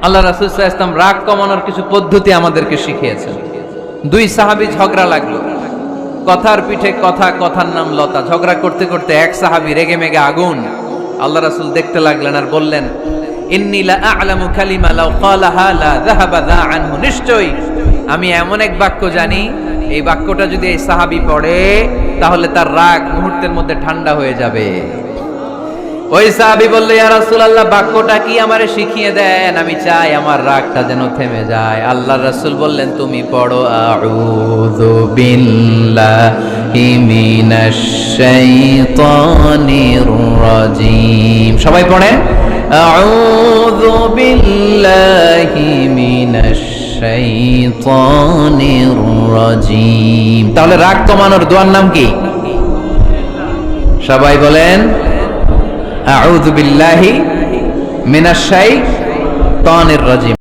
আল্লাহ রাসূল সাল্লাল্লাহু আলাইহি ওয়াসাল্লাম রাগ কমানোর কিছু পদ্ধতি আমাদেরকে শিখিয়েছেন। দুই সাহাবী ঝগড়া লাগলো, কথার পিঠে কথা, কথার নাম লতা। ঝগড়া করতে করতে এক সাহাবী রেগে মেগে আগুন। আল্লাহ রাসূল দেখতে লাগলেন আর বললেন, ইন্নী লা আ'লামু কালিমা লাউ ক্বালাহা লা যাহাবা যা আনহু। নিশ্চয়ই আমি এমন এক বাক্য জানি, এই বাক্যটা যদি এই সাহাবী পড়ে তাহলে তার রাগ মুহূর্তের মধ্যে ঠান্ডা হয়ে যাবে। ওই সাহাবী বলল, ইয়া রাসূলুল্লাহ, বাক্যটা কি আমারে শিখিয়ে দেন, আমি চাই আমার রাগটা যেন থেমে যায়। আল্লাহর রাসূল বললেন, তুমি পড়ো আউযু বিল্লাহি মিনাশ শাইতানির রাজীম। সবাই পড়েন, আউযু বিল্লাহি মিনাশ শাইতানির রাজীম। তাহলে রাগ কমানোর দোয়ার নাম কি? সবাই বলেন, আউযু বিল্লাহি মিনাশ শাইতানির রাজীম।